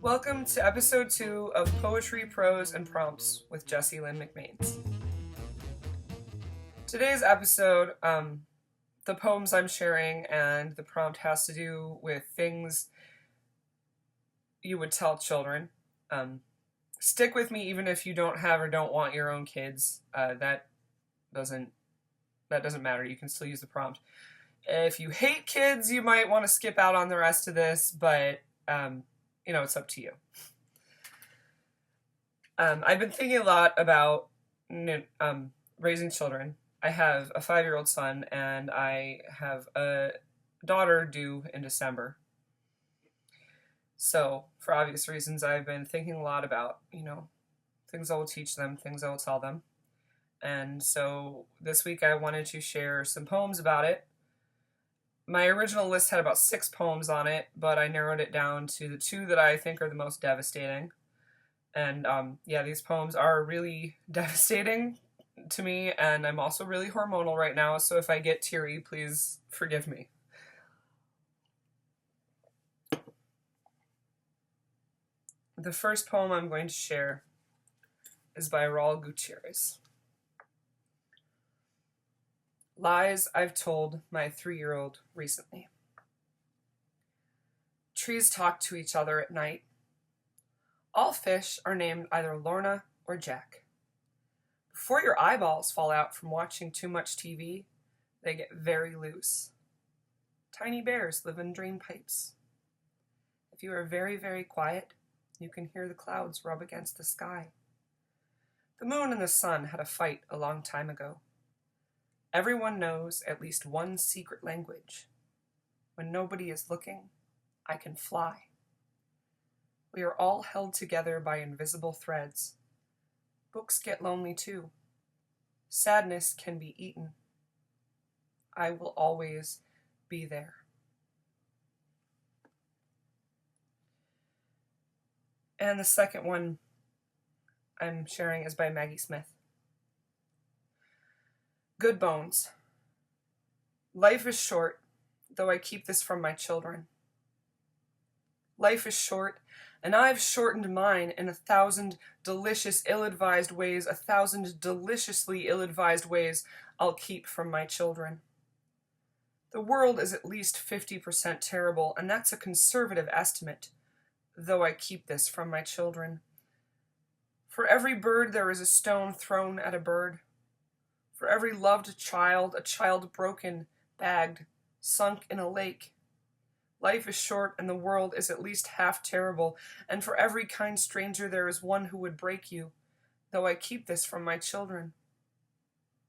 Welcome to episode 2 of Poetry, Prose, and Prompts with Jessie, Lynn, McMains. Today's episode, the poems I'm sharing and the prompt has to do with things you would tell children. Stick with me even if you don't have or don't want your own kids. That doesn't matter. You can still use the prompt. If you hate kids, you might want to skip out on the rest of this, but it's up to you. I've been thinking a lot about raising children. I have a 5-year-old son, and I have a daughter due in December. So, for obvious reasons, I've been thinking a lot about, things I will teach them, things I will tell them. And so, this week I wanted to share some poems about it. My original list had about 6 poems on it, but I narrowed it down to the 2 that I think are the most devastating. And these poems are really devastating to me, and I'm also really hormonal right now, so if I get teary, please forgive me. The first poem I'm going to share is by Raul Gutierrez. Lies I've told my 3-year-old recently. Trees talk to each other at night. All fish are named either Lorna or Jack. Before your eyeballs fall out from watching too much TV, they get very loose. Tiny bears live in drain pipes. If you are very, very quiet, you can hear the clouds rub against the sky. The moon and the sun had a fight a long time ago. Everyone knows at least one secret language. When nobody is looking, I can fly. We are all held together by invisible threads. Books get lonely too. Sadness can be eaten. I will always be there. And the second one I'm sharing is by Maggie Smith. Good bones. Life is short, though I keep this from my children. Life is short, and I've shortened mine in 1,000 delicious ill-advised ways, 1,000 deliciously ill-advised ways I'll keep from my children. The world is at least 50% terrible, and that's a conservative estimate, though I keep this from my children. For every bird there is a stone thrown at a bird. For every loved child, a child broken, bagged, sunk in a lake. Life is short and the world is at least half terrible, and for every kind stranger there is one who would break you, though I keep this from my children.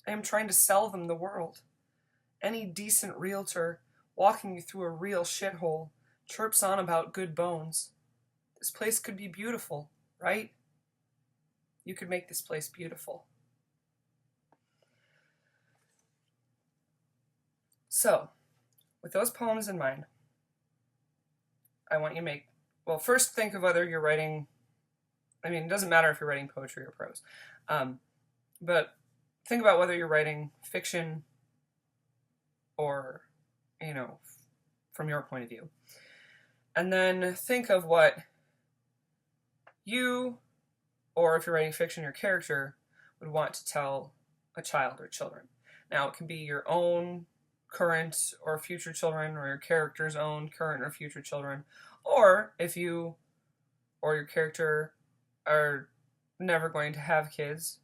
I am trying to sell them the world. Any decent realtor, walking you through a real shithole, chirps on about good bones. This place could be beautiful, right? You could make this place beautiful. So, with those poems in mind, I want you to first think of whether you're writing, it doesn't matter if you're writing poetry or prose, but think about whether you're writing fiction or, from your point of view. And then think of what you, or if you're writing fiction, your character would want to tell a child or children. Now, it can be your own current or future children, or your character's own current or future children, or if you or your character are never going to have kids,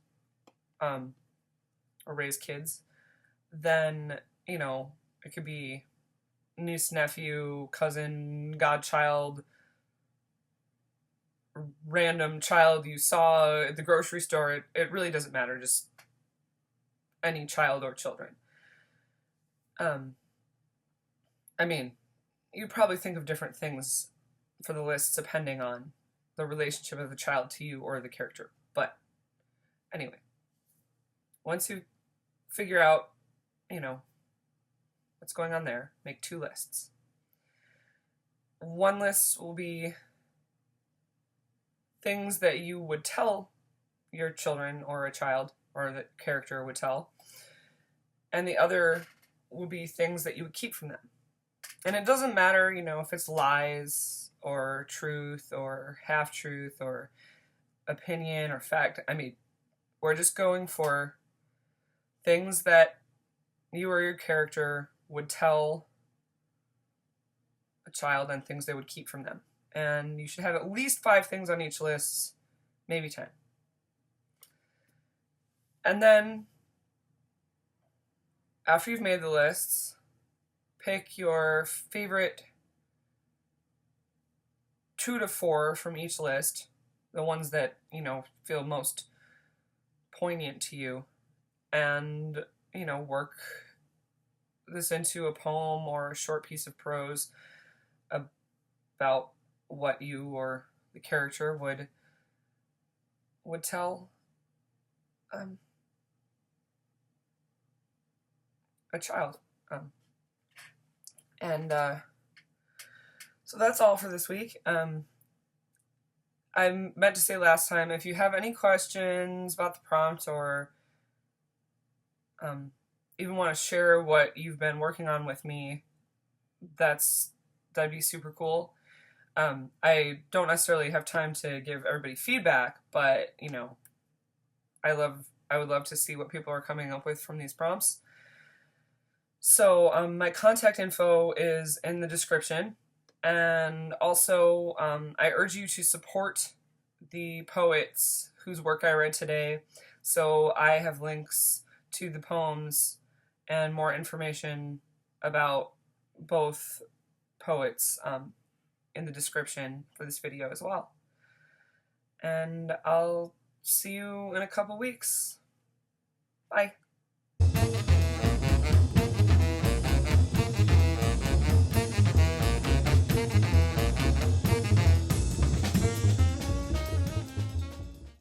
or raise kids, then, it could be niece, nephew, cousin, godchild, random child you saw at the grocery store. It really doesn't matter, just any child or children. You probably think of different things for the list depending on the relationship of the child to you or the character. But anyway, once you figure out, what's going on there, make 2 lists. One list will be things that you would tell your children or a child or the character would tell. And the other will be things that you would keep from them. And it doesn't matter, if it's lies or truth or half-truth or opinion or fact. I mean, we're just going for things that you or your character would tell a child and things they would keep from them. And you should have at least 5 things on each list, maybe 10. And then, after you've made the lists, pick your favorite 2 to 4 from each list, the ones that, feel most poignant to you, and, work this into a poem or a short piece of prose about what you or the character would tell a child. So that's all for this week. I meant to say last time, if you have any questions about the prompt or even want to share what you've been working on with me, that'd be super cool. I don't necessarily have time to give everybody feedback, but I would love to see what people are coming up with from these prompts. So my contact info is in the description, and also I urge you to support the poets whose work I read today. So I have links to the poems and more information about both poets in the description for this video as well. And I'll see you in a couple weeks. Bye.